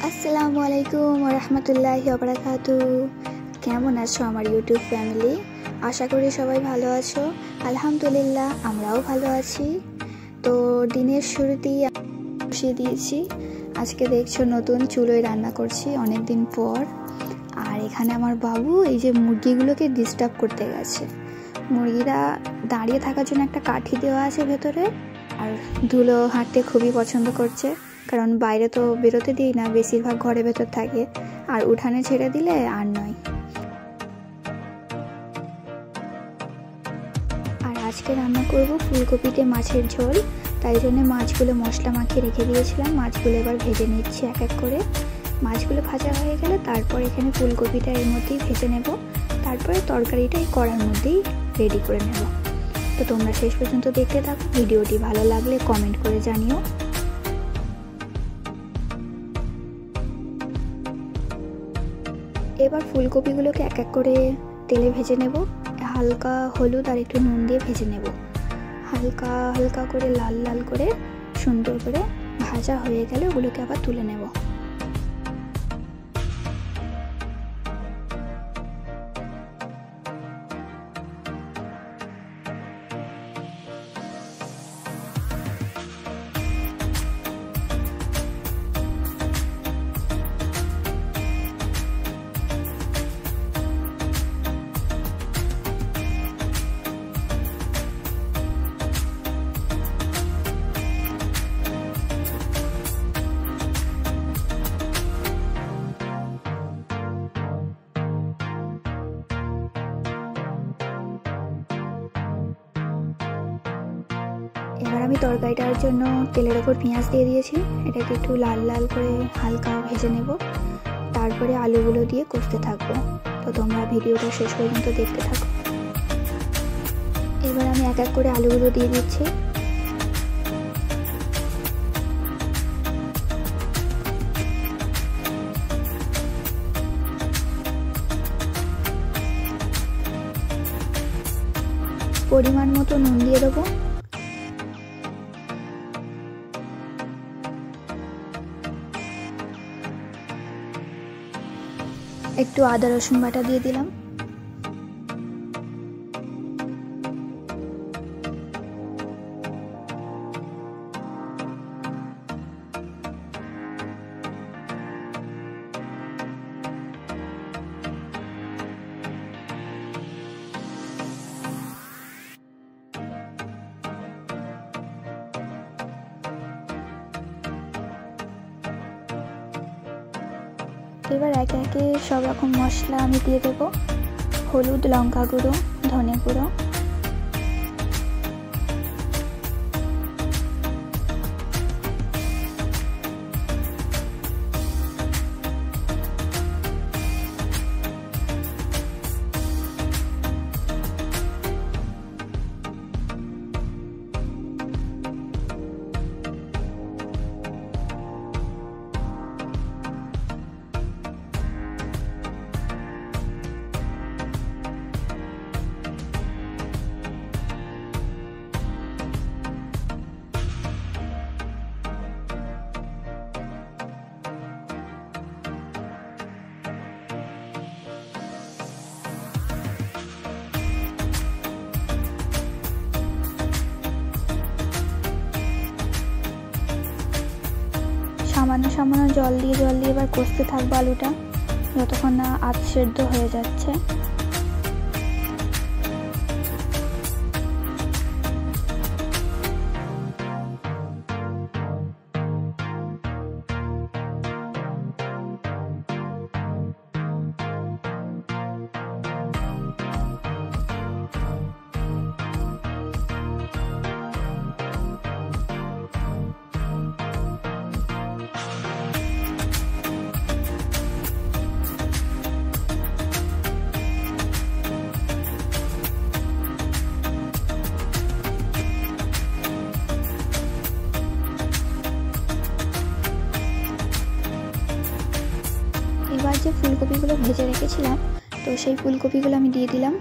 আসসালামু আলাইকুম ওয়া রাহমাতুল্লাহি ওয়া বারাকাতুহু। কেমন আছো আমার ইউটিউব ফ্যামিলি? আশা করি সবাই ভালো আছো। আলহামদুলিল্লাহ আমরাও ভালো আছি। তো দিনের শুরুতেই বসিয়ে দিয়েছি। আজকে দেখছো নতুন চুলোয় রান্না করছি অনেক দিন পর। আর এখানে আমার বাবু এই যে মুরগিগুলোকে ডিস্টার্ব করতে গেছে। মুরগিরা দাঁড়িয়ে থাকার জন্য একটা কাঠি দেওয়া আছে ভেতরে, আর ধুলো হাঁটতে খুবই পছন্দ করছে, কারণ বাইরে তো বেরোতে দিই না, বেশিরভাগ ঘরের ভেতর থাকে, আর উঠানে ছেড়ে দিলে আর নয়। আর আজকে রান্না করব ফুলকপিতে মাছের ঝোল, তাই জন্য মাছগুলো মশলা মাখিয়ে রেখে দিয়েছিলাম। মাছগুলো এবার ভেজে নিচ্ছি এক এক করে। মাছগুলো ভাজা হয়ে গেলে তারপর এখানে ফুলকপিটা এর মধ্যেই ভেজে নেব, তারপরে তরকারিটা এই কড়ার মধ্যেই রেডি করে নেব। তো তোমরা শেষ পর্যন্ত দেখতে থাকো। ভিডিওটি ভালো লাগলে কমেন্ট করে জানিও। এবার ফুলকপিগুলোকে এক এক করে তেলে ভেজে নেব। হালকা হলুদ আর একটু নুন দিয়ে ভেজে নেব। হালকা হালকা করে লাল লাল করে সুন্দর করে ভাজা হয়ে গেলে ওগুলোকে আবার তুলে নেব। এবার আমি তরকারিটার জন্য তেলের ওপর পেঁয়াজ দিয়ে দিয়েছি। এটাকে একটু লাল লাল করে হালকা ভেজে নেব, তারপরে আলুগুলো দিয়ে কষতে থাকবো। তো তোমরা ভিডিওটা শেষ পর্যন্ত দেখতে থাকো। এবার আমি এক এক করে আলুগুলো দিয়ে দিচ্ছি। পরিমাণ মতো নুন দিয়ে দেবো। একটু আদা রসুন বাটা দিয়ে দিলাম। এবার একে একে সব রকম মশলা আমি দিয়ে দেবো। হলুদ, লঙ্কা গুঁড়ো, ধনে গুঁড়ো, সামান্য সামান্য জল দিয়ে এবার কষতে থাকবো আলুটা, যতক্ষণ না আধ সেদ্ধ হয়ে যাচ্ছে। এবার যে ফুলকপিগুলো ভেজে রেখেছিলাম, তো সেই ফুলকপিগুলো আমি দিয়ে দিলাম।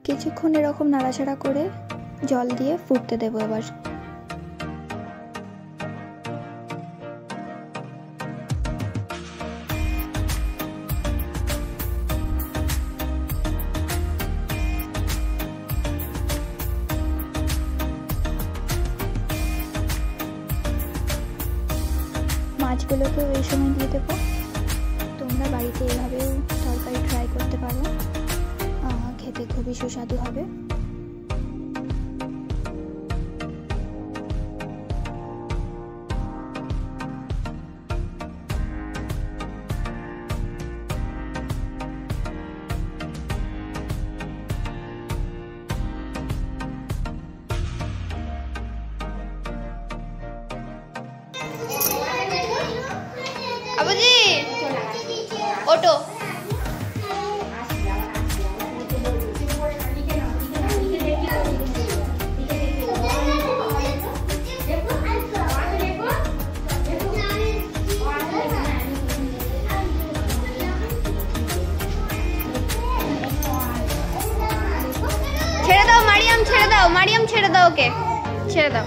কিছুক্ষণ এরকম নাড়াচাড়া করে জল দিয়ে ফুটতে দেবো। এবার মাছগুলোকেও এই সময় দিয়ে দেবো। তোমরা বাড়িতে এভাবেও তরকারি ট্রাই করতে পারো, খেতে খুবই সুস্বাদু হবে। আবুজি ওটো ছেড়ে দাও মারিয়াম, ছেড়ে দাও মারিয়াম, ছেড়ে দাও ওকে, ছেড়ে দাও।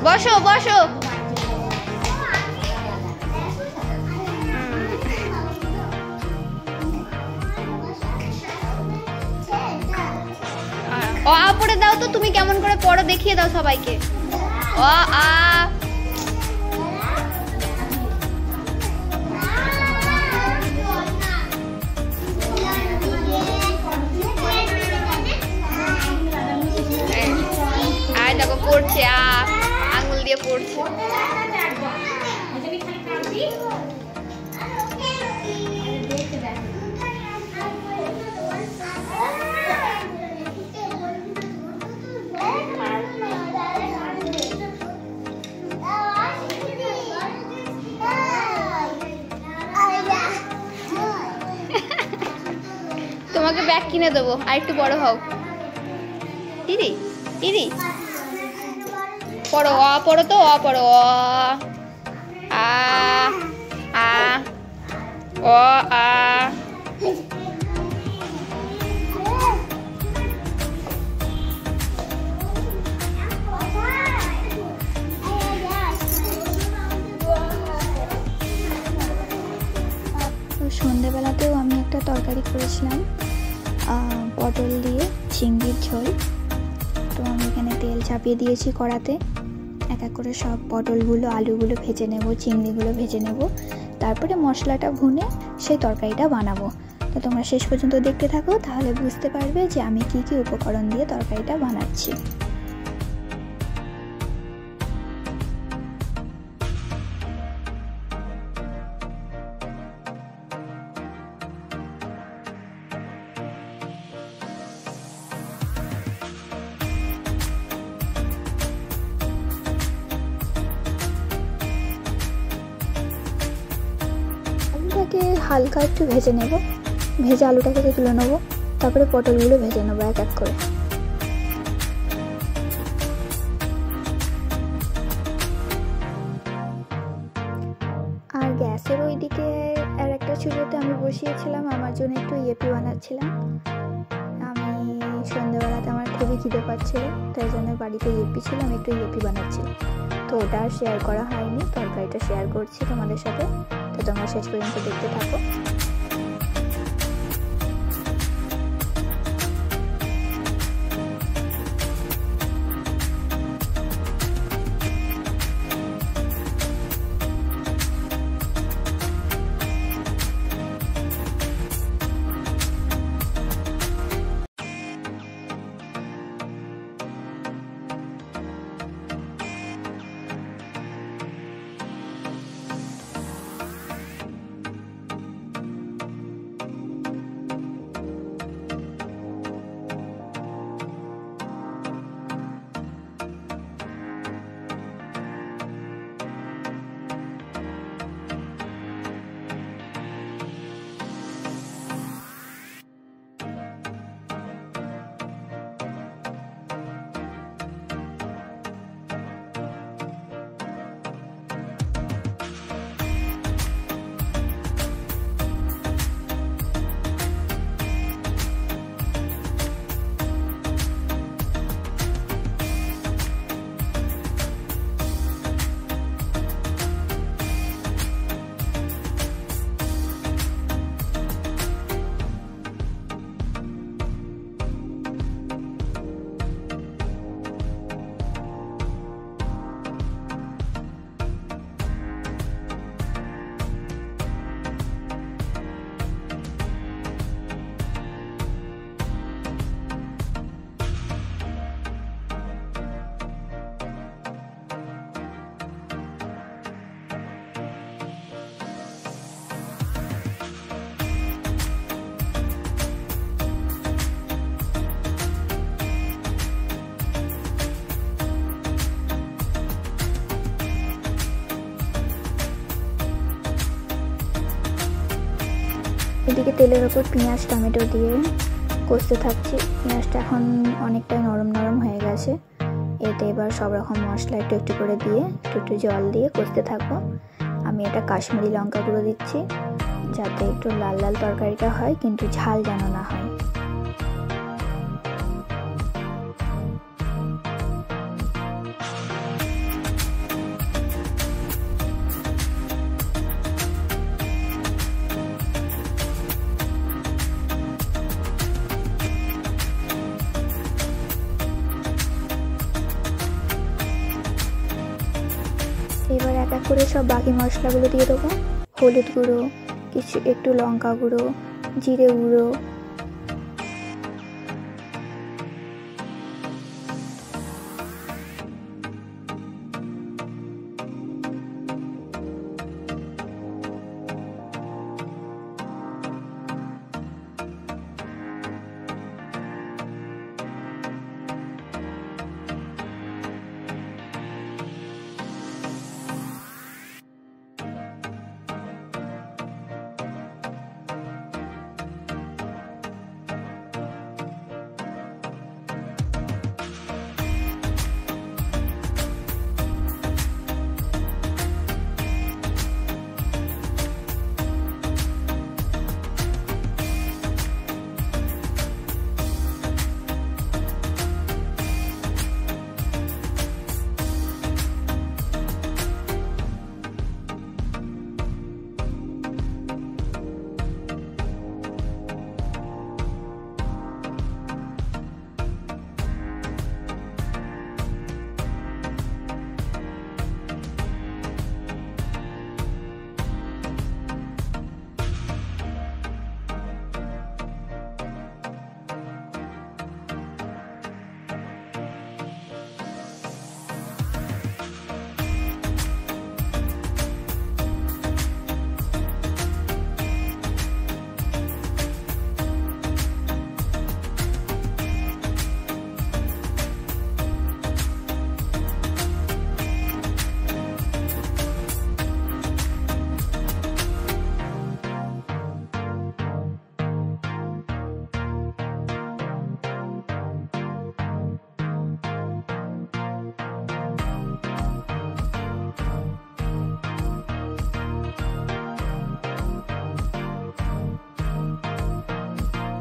বসো বসো। অ আ পড়ে দাও তো, তুমি কেমন করে পড়ো দেখিয়ে দাও সবাইকে। অ আ দেখো পড়ছে, আঙুল দিয়ে পড়ছে। তোমাকে ব্যাগ কিনে দেবো, আর একটু বড় হও। দিদি দিদি পড়ো, অ পড়ো তো, অ পড়ো, অ আ আ অ আ। সন্ধ্যেবেলাতেও আমি একটা তরকারি করেছিলাম পটল দিয়ে চিংড়ির ঝোল। তো আমি এখানে তেল চাপিয়ে দিয়েছি কড়াতে, এক এক করে সব পটলগুলো আলুগুলো ভেজে নেব, চিংড়িগুলো ভেজে নেব, তারপরে মশলাটা ভুনে সেই তরকারিটা বানাবো। তো তোমরা শেষ পর্যন্ত দেখতে থাকো, তাহলে বুঝতে পারবে যে আমি কি কি উপকরণ দিয়ে তরকারিটা বানাচ্ছি। আলুটাকে হালকা একটু ভেজে নেব, ভেজে আলুটাকে তুলে নেবো, তারপরে পটলগুলো ভেজে নেবো এক এক করে। আর গ্যাসের ওইদিকে আর একটা চুলোতে আমি বসিয়েছিলাম আমার জন্য একটু ইয়েপি বানাচ্ছিলাম। আমি সন্ধ্যেবেলাতে আমার খুবই খিদে পাচ্ছিল, তাই জন্য বাড়িতে ইয়েপি ছিল, আমি একটু ইয়েপি বানাচ্ছিলাম। তো ওটা আর শেয়ার করা হয়নি, তরকারিটা শেয়ার করছি তোমাদের সাথে। তো তোমরা শেষ পর্যন্ত দেখতে থাকো। এদিকে তেলের ওপর পেঁয়াজ টমেটো দিয়ে কষতে থাকছি। পেঁয়াজটা এখন অনেকটাই নরম নরম হয়ে গেছে। এতে এবার সব রকম মশলা একটু একটু করে দিয়ে একটু জল দিয়ে কষতে থাকবো। আমি এটা কাশ্মীরি লঙ্কা গুঁড়ো দিচ্ছি, যাতে একটু লাল লাল তরকারিটা হয়, কিন্তু ঝাল যেন না হয়। এবার এক এক করে সব বাকি মশলাগুলো দিয়ে দেবো। হলুদ গুঁড়ো, কিছু একটু লঙ্কা গুঁড়ো, জিরে গুঁড়ো,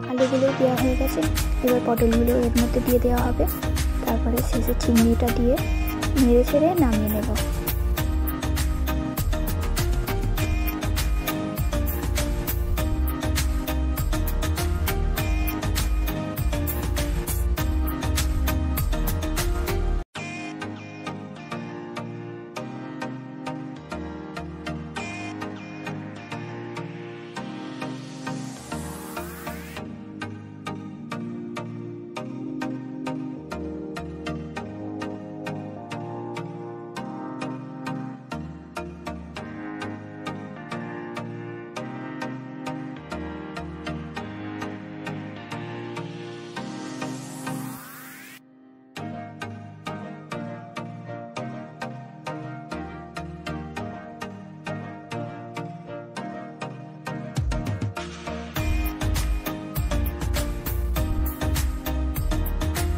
আলুগুলো দেওয়া হয়ে গেছে। এবার পটলগুলো এর মধ্যে দিয়ে দেওয়া হবে। তারপরে শেষে চিংড়িটা দিয়ে নেড়ে ছেড়ে নামিয়ে নেব।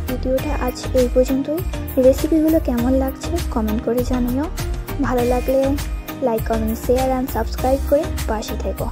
ভিডিওটা আজ এই পর্যন্তই। রেসিপিগুলো কেমন লাগছে কমেন্ট করে জানিও। ভালো লাগলে like, comment, share and subscribe করে পাশে থেকো।